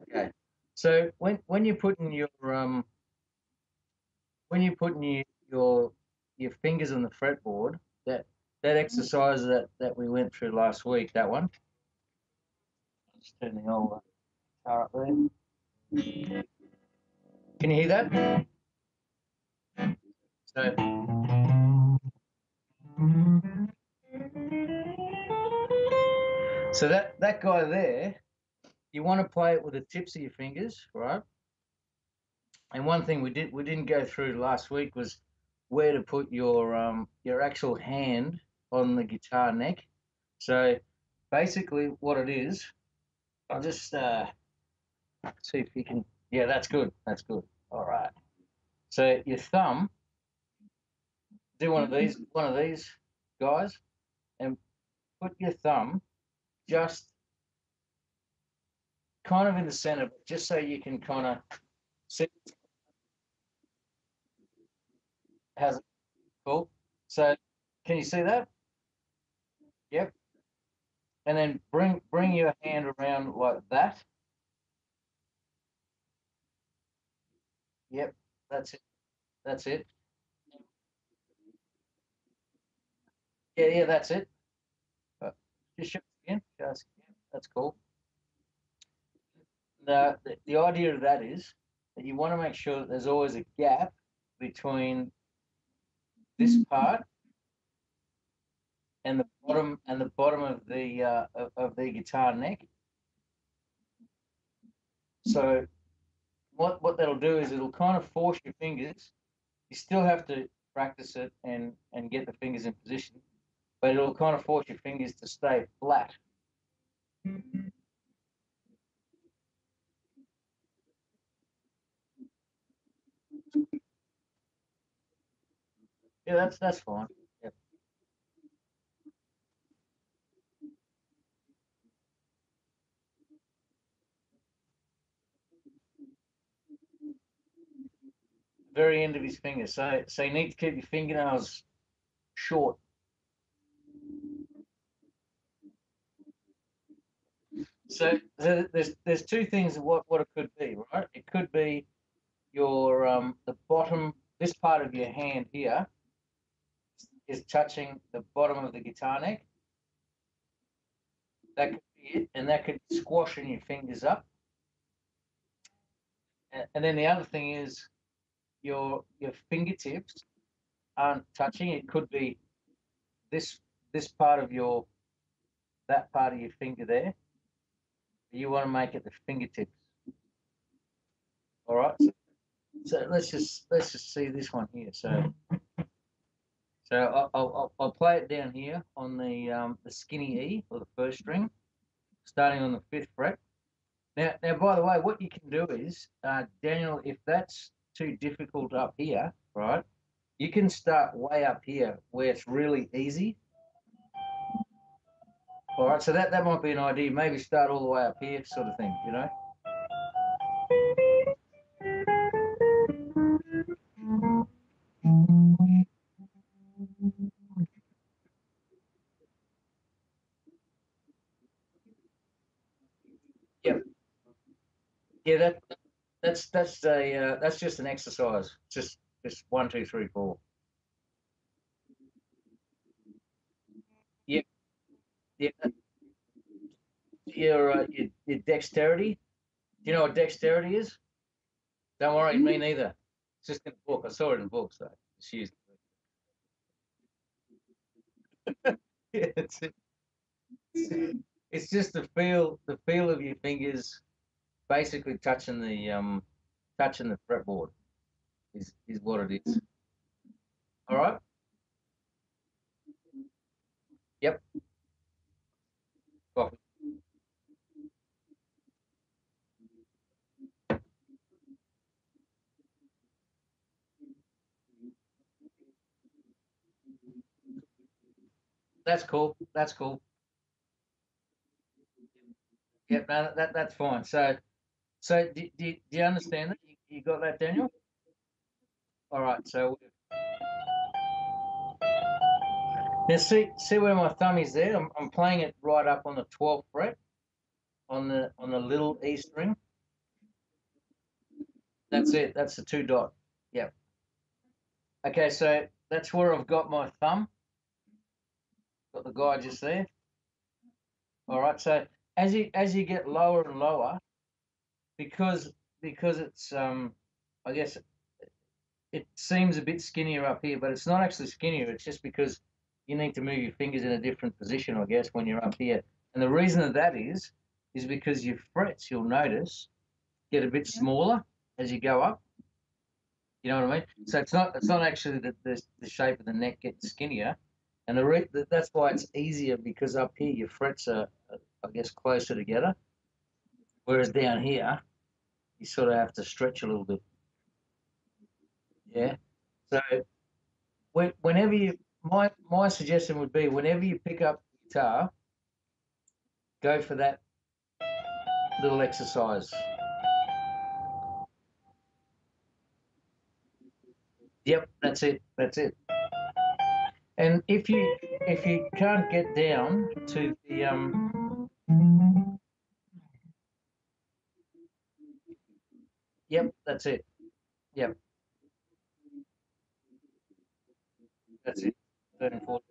Okay. So when you're putting your fingers on the fretboard, that exercise that we went through last week, that one. I'll just turn the old guitar up there. Can you hear that? So that guy there, you want to play it with the tips of your fingers, right? And one thing we didn't go through last week was where to put your actual hand on the guitar neck. So basically, what it is, I'll just see if you can. Yeah, that's good. That's good. All right. So your thumb, do one of these guys, and put your thumb just kind of in the center, just so you can kind of see. How's it? Cool. So can you see that? Yep. And then bring your hand around like that. Yep. That's it. That's it. Yeah, yeah, that's it. Uh, just show us again. Show us again. That's cool. The idea of that is that you want to make sure that there's always a gap between this part and the bottom of the guitar neck. So what that'll do is it'll kind of force your fingers. You still have to practice it and get the fingers in position, but it'll kind of force your fingers to stay flat. Yeah, that's fine. Yeah. Very end of his finger. So you need to keep your fingernails short. So there's two things of what it could be, right? It could be your the bottom, this part of your hand here is touching the bottom of the guitar neck. That could be it, and that could be squashing your fingers up. And then the other thing is your fingertips aren't touching. It could be this this part of your that part of your finger there. You want to make it the fingertips. All right. So let's just see this one here. So I'll play it down here on the skinny E or the first string, starting on the fifth fret. Now, by the way, what you can do is, Daniel, if that's too difficult up here, right, you can start way up here where it's really easy. All right, so that might be an idea. Maybe start all the way up here, sort of thing. Yep. Yeah, that's just an exercise. Just one, two, three, four. Yep. Yeah. Your dexterity. Do you know what dexterity is? Don't worry, me neither. It's just in the book. I saw it in the book, so it's used. Yeah, it's just the feel of your fingers basically touching the fretboard is what it is. All right. Yep. Coffee. That's cool. That's cool. Yep. No, that's fine. So do you understand that? You got that, Daniel? All right. So now see where my thumb is there. I'm playing it right up on the 12th fret on the little E string. That's it. That's the 2 dot. Yep. Okay, so that's where I've got my thumb. Got the guy just there. All right. So as you get lower and lower, because it's I guess it seems a bit skinnier up here, but it's not actually skinnier. It's just because you need to move your fingers in a different position, I guess, when you're up here. And the reason of that is because your frets, you'll notice, get a bit smaller as you go up. You know what I mean? So it's not actually the shape of the neck getting skinnier, and that's why it's easier because up here your frets are I guess closer together, whereas down here you sort of have to stretch a little bit. Yeah. So whenever you my suggestion would be whenever you pick up the guitar, go for that little exercise. Yep, that's it. That's it. And if you can't get down to the yep, that's it. Yep, that's it. 13, 14,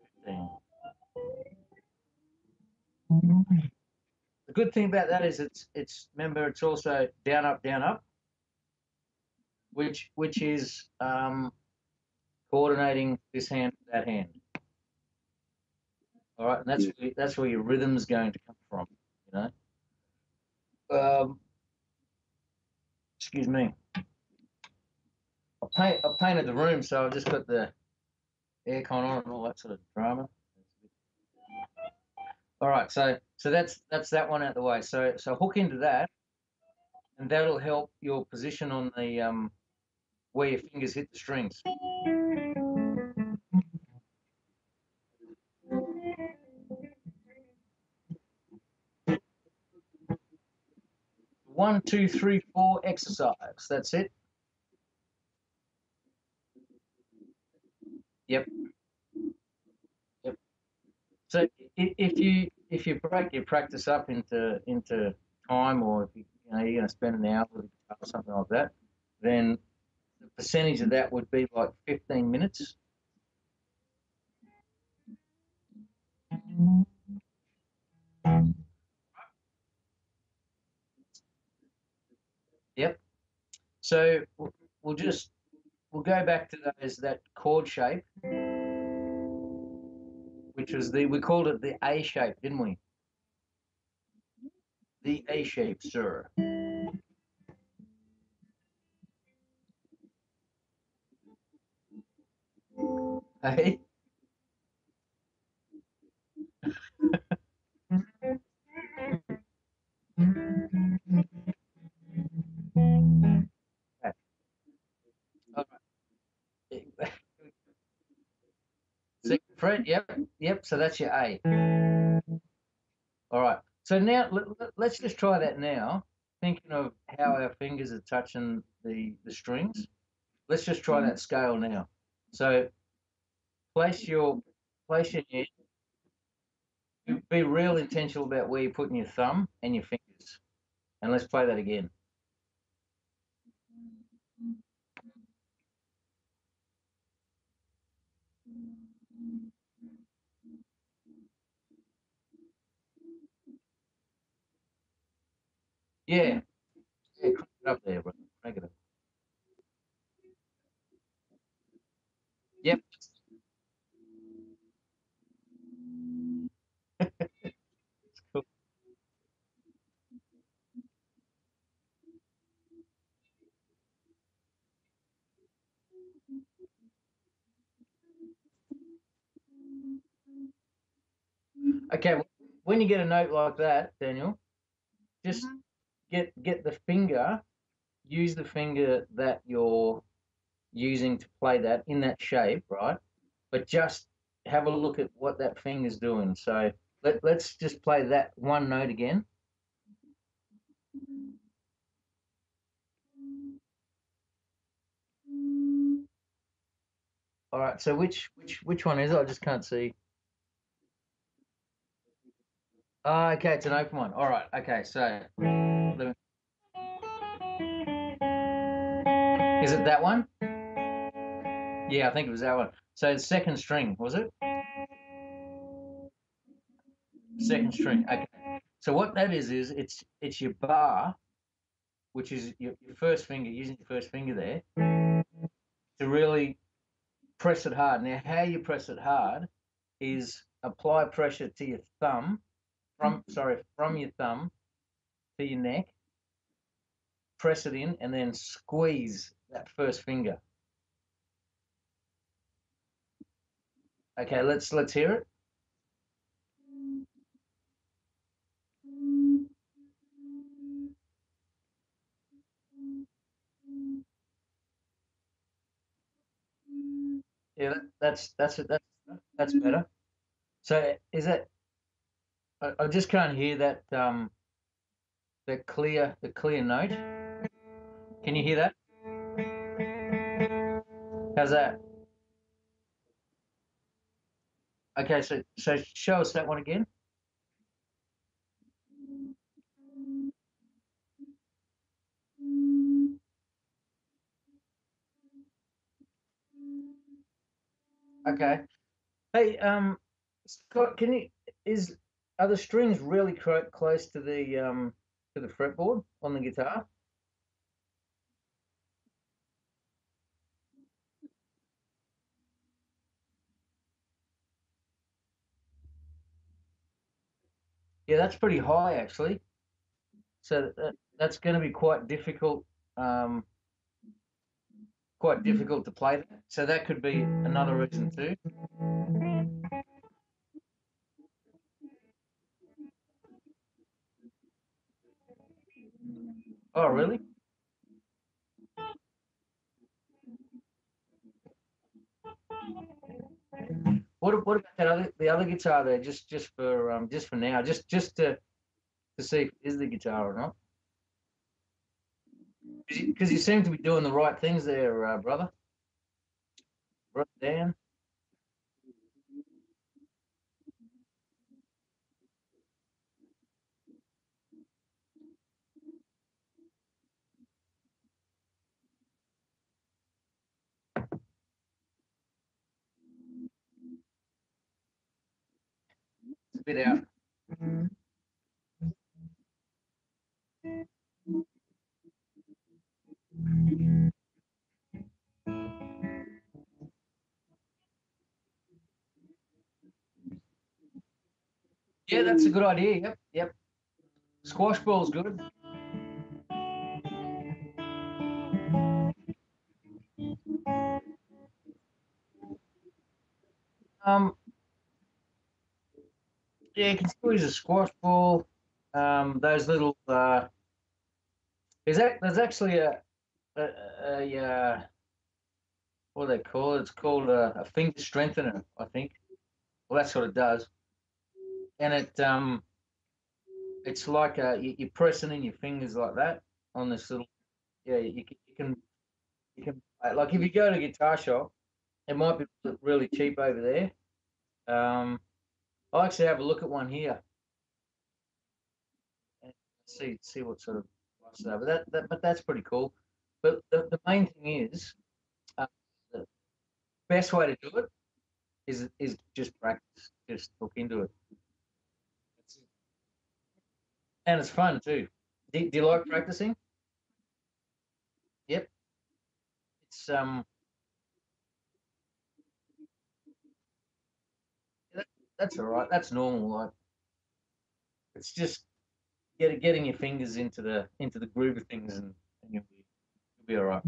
15. The good thing about that is it's remember it's also down up, which is coordinating this hand with that hand. All right, and that's where your rhythm's going to come from. You know. Excuse me. I painted the room, so I've just got the aircon on and all that sort of drama. All right, so that's that one out the way. So hook into that, and that'll help your position on the where your fingers hit the strings. 1, 2, 3, 4 exercise. That's it. Yep. Yep. So if you break your practice up into time, or if you're going to spend an hour with or something like that, then the percentage of that would be like 15 minutes. Yep. So we'll go back to that chord shape, which was we called it the A shape, didn't we? The A shape, sir. Hey. All right. Second fret. Yep. Yep. So that's your A. All right. So now let's just try that now. Thinking of how our fingers are touching the strings. Let's just try that scale now. So place your place your hand. Be real intentional about where you're putting your thumb and your fingers. And let's play that again. Yeah. Yeah, crank it up there, bro. Crank it up. Yep. Cool. Okay. When you get a note like that, Daniel, just get the finger. Use the finger that you're using to play that in that shape, right? But just have a look at what that finger's doing. So let's just play that one note again. All right. So which one is it? I just can't see. Oh, okay, it's an open one. All right. Okay. So let me, Is it that one? Yeah, I think it was that one. So the second string, was it? Second string. Okay. So what that is it's your bar, which is your first finger, using your first finger there to really press it hard. Now, how you press it hard is apply pressure to your thumb, from your thumb to your neck, press it in, and then squeeze that first finger. Okay, let's hear it. Yeah, that's it. That's better. So is that? I just can't hear that the clear note. Can you hear that? How's that? Okay, so show us that one again. Okay. Hey, Scott, can you is are the strings really close to the fretboard on the guitar? Yeah, that's pretty high actually. So that's going to be um, quite difficult to play that. So that could be another reason too. Oh, really? What about the other guitar there? Just for now, just to see if it is the guitar or not. Because you seem to be doing the right things there, brother. Right down, it's a bit out. Yeah, that's a good idea. Yep, yep. Squash ball's good. Um, yeah, you can still use a squash ball. Those little there's actually a, what do they call it? It's called a finger strengthener, I think. Well, that's what it does, and it's like you're pressing in your fingers like that on this little. Yeah, you can like if you go to a guitar shop, it might be really cheap over there. I'll actually have a look at one here and see what sort of prices are. But that's pretty cool. But the main thing is the best way to do it is just practice, just look into it, and it's fun too. Do you like practicing? Yep, it's that, that's all right. That's normal. Like it's just getting your fingers into the groove of things, and you'll be all right.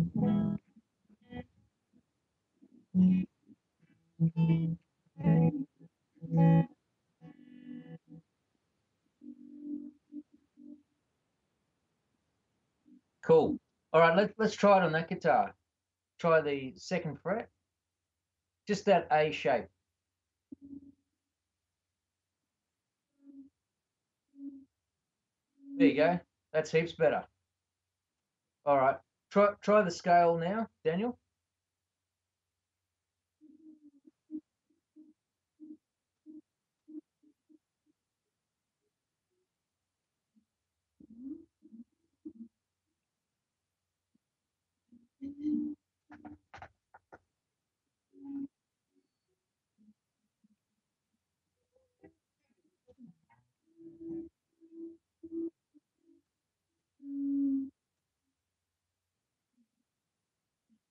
Cool. All right, let's try it on that guitar. Try the second fret, just that A shape. There you go. That's heaps better. All right. Try the scale now, Daniel.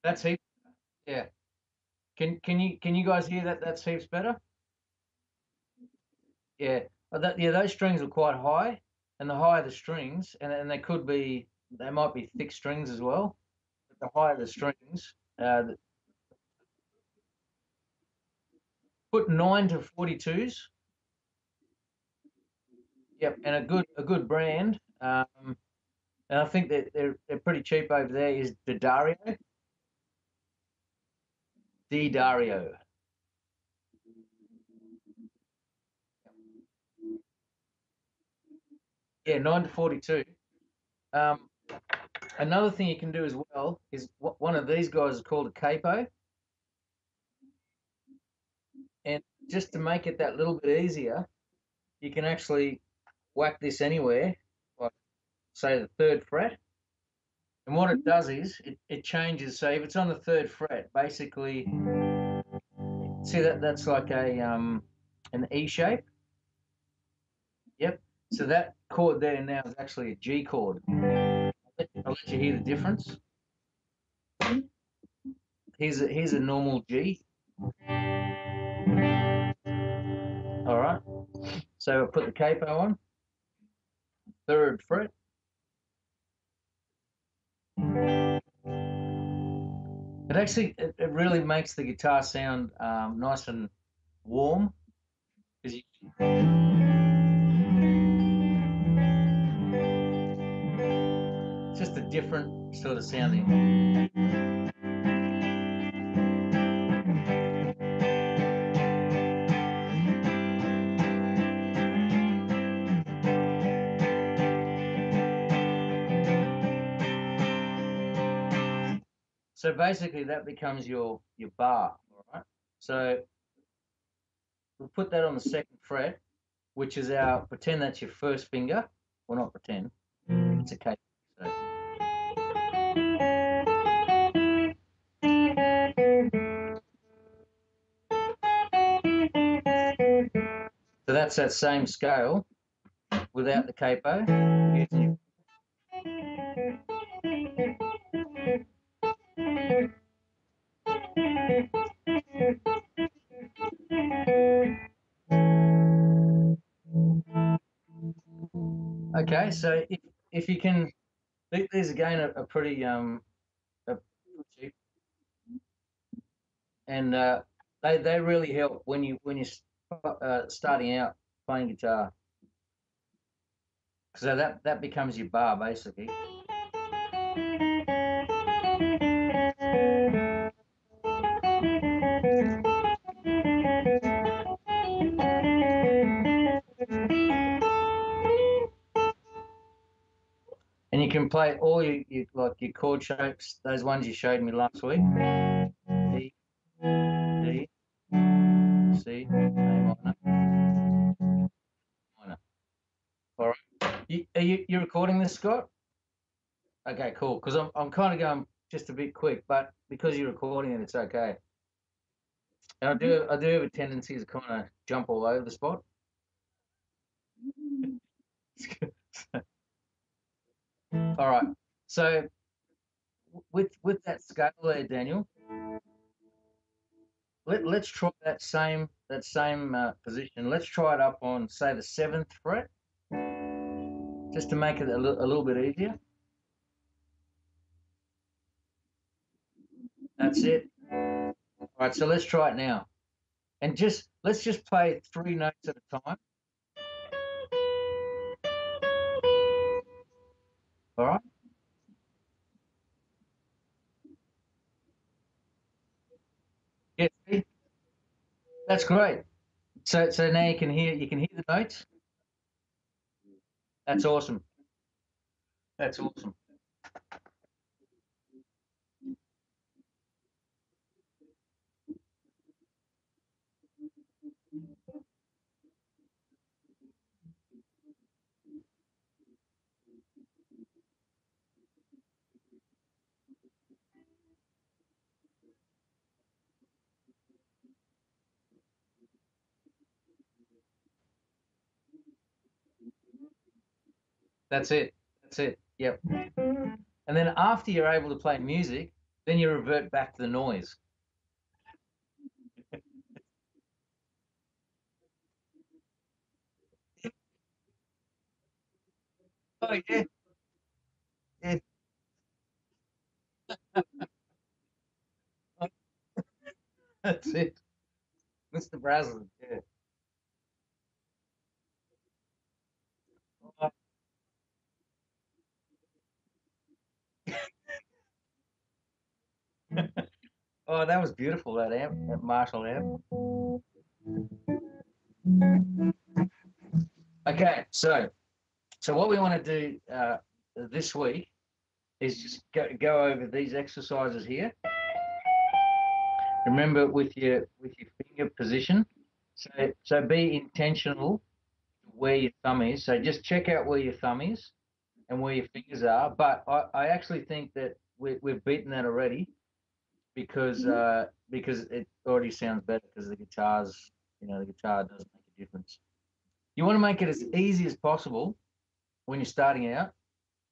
That's heaps. Yeah. Can you guys hear that? That's heaps better. Yeah. Yeah, those strings are quite high, and the higher the strings, and they might be thick strings as well. But the higher the strings, put 9 to 42s. Yep, and a good brand. And I think that they're pretty cheap over there. Is Dario. Yeah, 9 to 42. Um, Another thing you can do as well is one of these guys is called a capo, and just to make it that little bit easier, you can actually whack this anywhere, like say the third fret. And what it does is it changes. So if it's on the third fret, basically, see that's like an E shape. Yep. So that chord there now is actually a G chord. I'll let you hear the difference. Here's a normal G. All right. So I put the capo on, third fret. It really makes the guitar sound nice and warm because it's just a different sort of sounding. So basically, that becomes your bar. All right. So we'll put that on the second fret, which is our pretend that's your first finger. Well, not pretend. It's a capo. So, so that's that same scale without the capo. Okay, so if you can, these again are pretty cheap, and they really help when you're starting out playing guitar, so that becomes your bar basically. And you can play all your like your chord shapes, those ones you showed me last week. D, D, C, A minor, minor. All right. You recording this, Scott? Okay, cool. Because I'm kind of going just a bit quick, but because you're recording it, it's okay. And I do have a tendency to kind of jump all over the spot. All right. So with that scale there, Daniel, let's try that same position. Let's try it up on say the seventh fret, just to make it a little bit easier. That's it. All right. So let's try it now, and let's just play 3 notes at a time. All right. Yeah. See? That's great. So now you can hear the notes. That's awesome. That's awesome. That's it. That's it. Yep. And then after you're able to play music, Then you revert back to the noise. Oh yeah, yeah, that's it, Mr. Braslin. Yeah. Oh, oh, that was beautiful. That amp, that Marshall amp. Okay, so what we want to do this week is just go over these exercises here. Remember with your finger position. So be intentional where your thumb is. So just check out where your thumb is and where your fingers are. But I actually think that we've beaten that already because it already sounds better because the guitars, the guitar does make a difference. You want to make it as easy as possible when you're starting out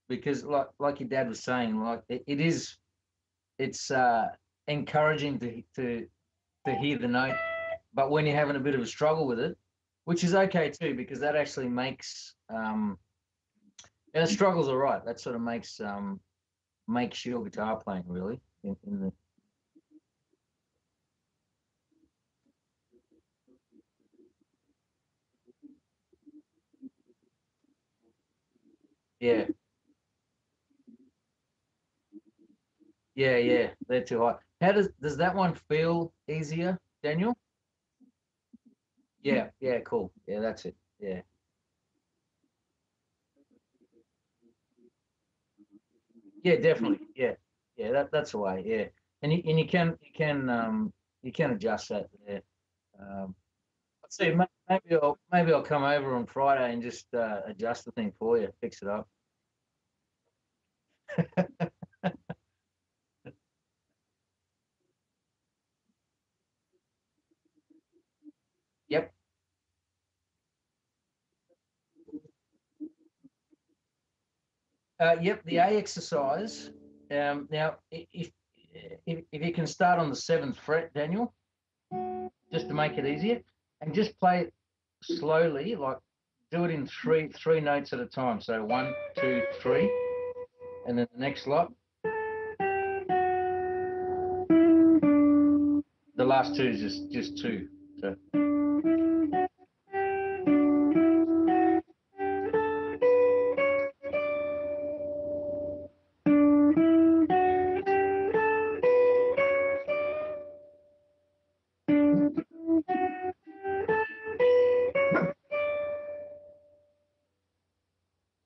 because like your dad was saying, like it's encouraging to hear the note, but when you're having a bit of a struggle with it, which is okay too, because that actually makes the struggles are right. That sort of makes your guitar playing really in the yeah yeah they're too high. How does that one feel easier, Daniel? Yeah, cool. Yeah, that's it. Yeah, yeah, definitely. Yeah, that's the way. Yeah, and you can adjust that there. Um, let's see, maybe I'll come over on Friday and just adjust the thing for you, fix it up. Yep. Yep. The A exercise. Now, if you can start on the seventh fret, Daniel, just to make it easier, and just play it slowly, like do it in three notes at a time. So 1, 2, 3, and then the next lot. The last two is just two. So,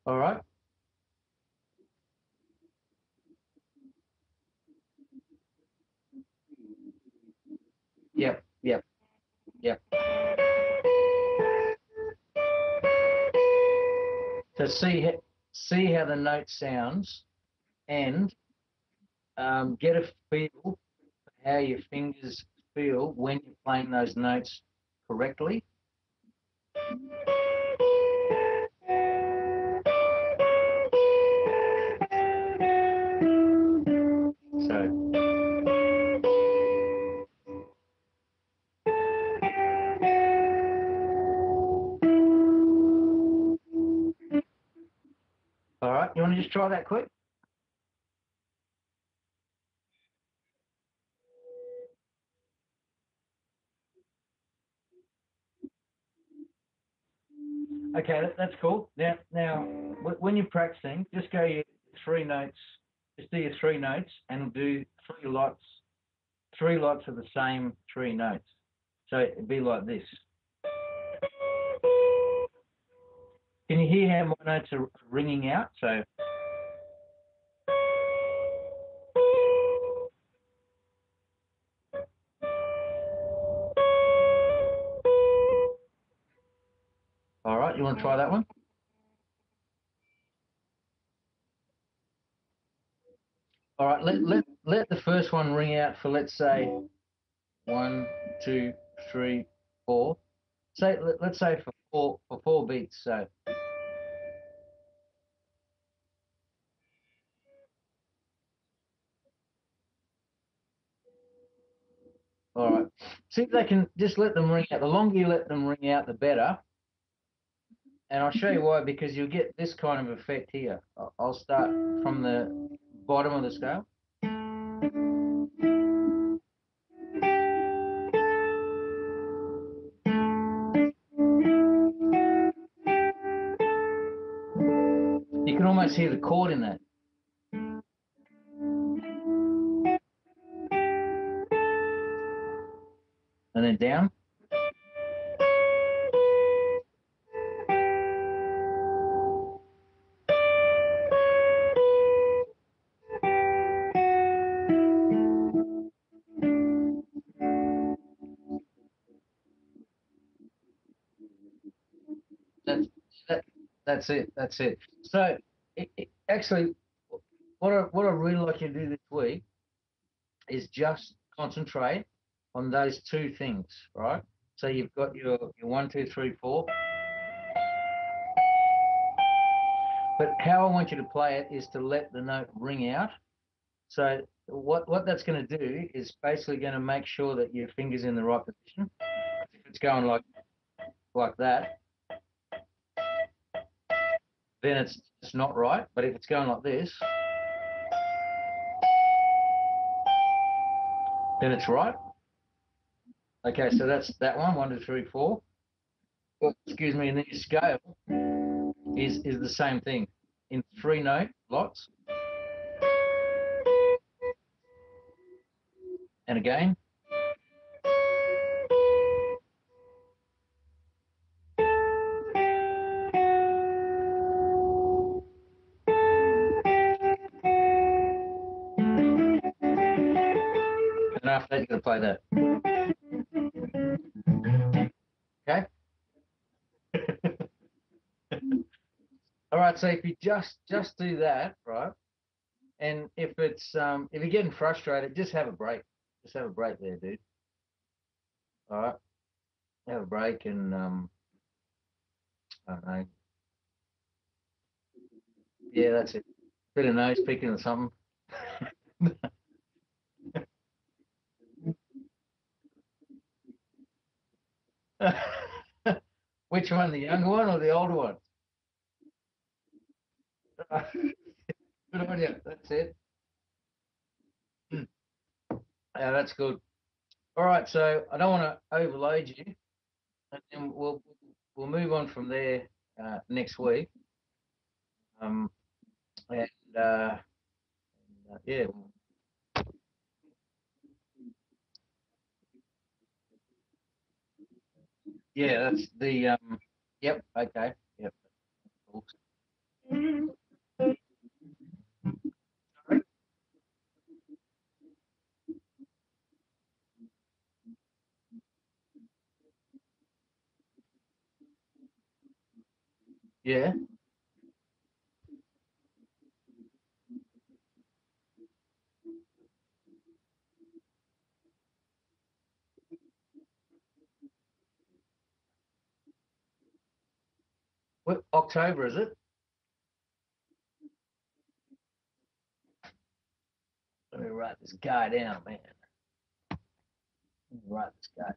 all right. Yep. Yep. So see how the note sounds, and get a feel for how your fingers feel when you're playing those notes correctly. So, all right, you want to just try that quick? Okay, that's cool. Now, when you're practicing, just go your three notes. Just do your three notes and do three lots of the same three notes. So it'd be like this. Can you hear how my notes are ringing out? So, all right, you want to try that one? All right, let the first one ring out for let's say 1, 2, 3, 4. Say let's say for four beats. So, All right. See if they can just let them ring out. The longer you let them ring out, the better. And I'll show you why, because you'll get this kind of effect here. I'll start from the bottom of the scale. You can almost hear the chord in that. And then down. That's that, that's it. That's it. So actually, what I really like you to do this week is just concentrate on those two things, right? So you've got your 1, 2, 3, 4. But how I want you to play it is to let the note ring out. So what that's going to do is basically going to make sure that your finger's in the right position. If it's going like that, then it's not right. But if it's going like this, then it's right. Okay, so that's that one, 1, 2, 3, 4. Oh, excuse me, and then your scale is the same thing in 3 note lots. And again. And after that, you're going to play that. Okay? All right, so if you just do that, right? And if you're getting frustrated, just have a break. Just have a break there, dude. All right? Have a break and I don't know. Yeah, that's it. Bit of nose picking or something. Which one, the younger one or the older one? Good on you. That's it. Yeah, that's good. All right, so I don't want to overload you, and then we'll move on from there next week. Um, and yeah, yeah, that's the yep, okay, yep, cool. Yeah. What October is it? Let me write this guy down, man. Let me write this guy.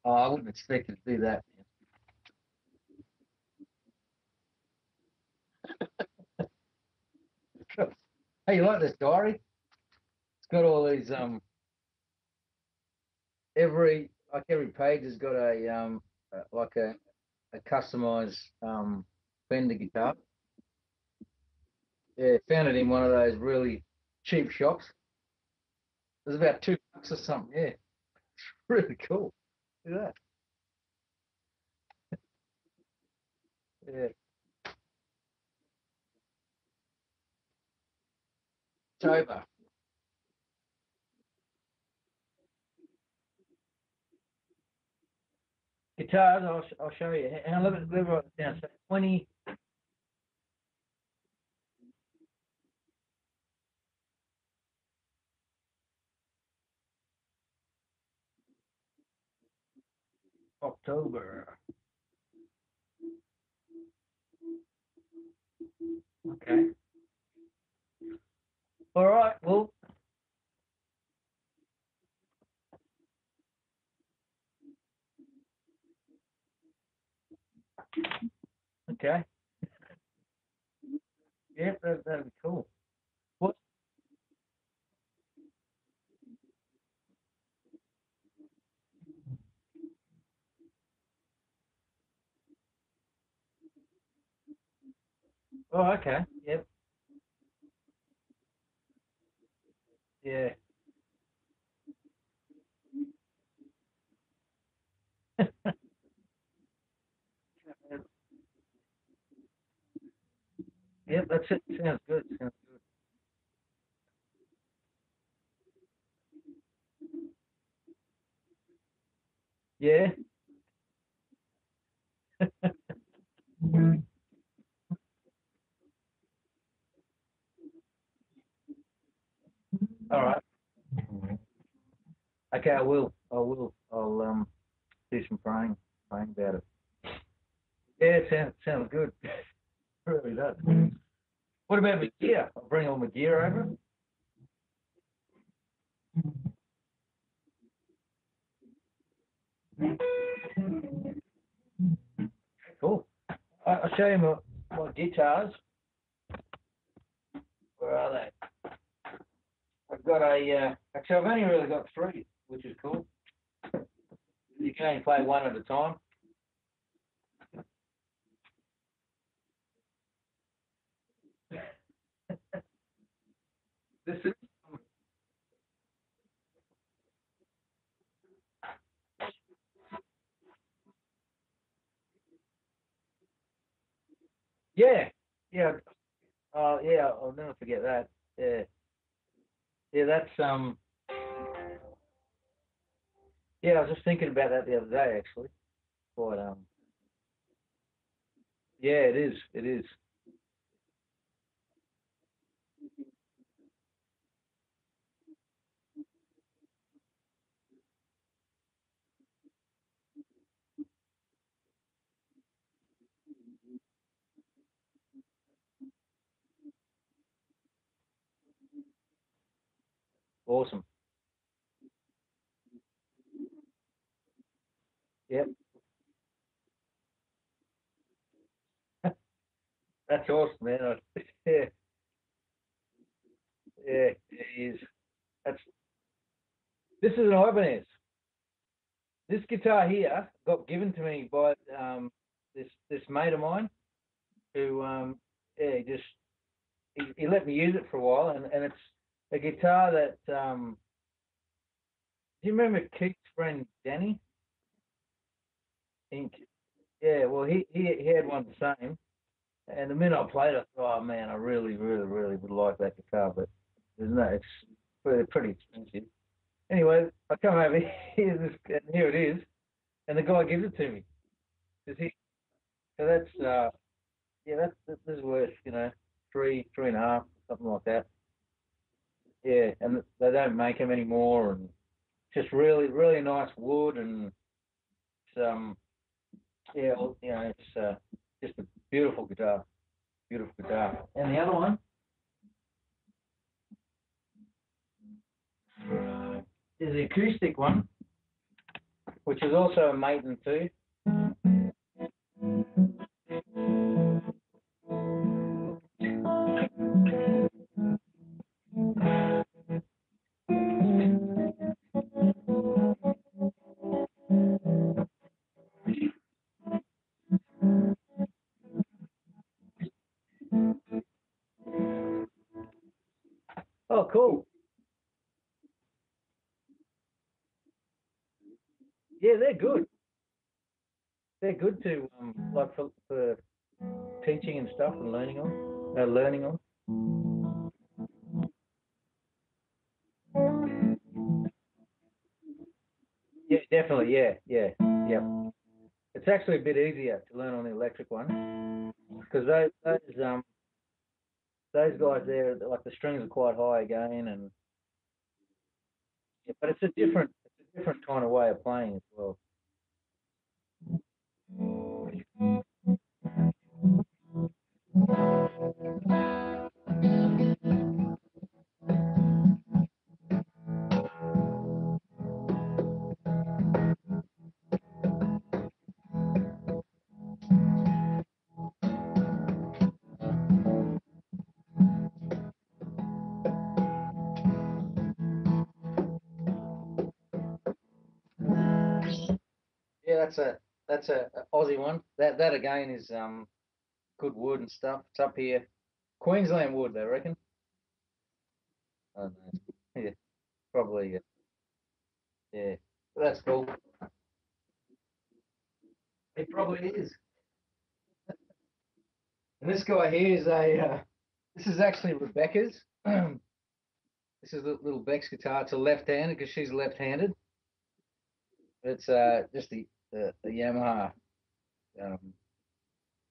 Oh, I wouldn't expect you to do that, man. Hey, you like this diary? It's got all these every page has got a like a customized Fender guitar. Yeah, found it in one of those really cheap shops. It was about $2 or something. Yeah, really cool. Look at that. Yeah, October. Guitars, I'll show you. And let me write it down. So 20 October. Okay. All right. Well, okay. Yeah, that'd be cool. What? Oh, okay. Yep. Yeah. Yep. That's it. Sounds good. Sounds good. Yeah. All right. Okay. I will. I will. I'll do some praying about it. Yeah. It sounds good. It really does. What about my gear? I'll bring all my gear over. Cool. I'll show you my guitars. Where are they? I've got actually, I've only really got three, which is cool. You can only play one at a time. This is, yeah, yeah, yeah, I'll never forget that. Yeah, yeah, yeah, I was just thinking about that the other day, actually. Quite, yeah, it is. Awesome. Yep, that's awesome, man. Yeah, yeah, it is. That's This is an Ibanez. This guitar here got given to me by this mate of mine who yeah, he let me use it for a while, and it's a guitar that do you remember Keith's friend Danny? Inc. Yeah, well he had one the same, and the minute I played it, I thought, oh man, I really would like that guitar, but there's no, it's pretty expensive. Anyway, I come over here, and here it is, and the guy gives it to me. Does he? So that's yeah, this is worth three and a half, something like that. Yeah, and they don't make them anymore, and just really nice wood, and it's, yeah, well, it's just a beautiful guitar. And the other one is the acoustic one, which is also a Maiden too. Oh, cool. Yeah, they're good. They're good to like for teaching and stuff and learning on. Yeah, definitely. Yeah, yeah, yeah. It's actually a bit easier to learn on the electric one because those guys there, like the strings are quite high again, and yeah, but it's a different kind of way of playing as well. that's a Aussie one. That again is good wood and stuff. It's up here, Queensland wood, they reckon. I don't know. Yeah, probably. Yeah, but that's cool. It probably is. And this guy here is a. This is actually Rebecca's. This is little Beck's guitar. It's a left-handed because she's left-handed. It's just the Yamaha. Um,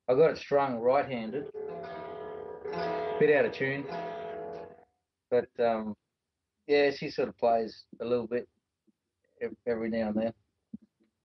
I got it strung right-handed, bit out of tune, but yeah, she sort of plays a little bit every now and then.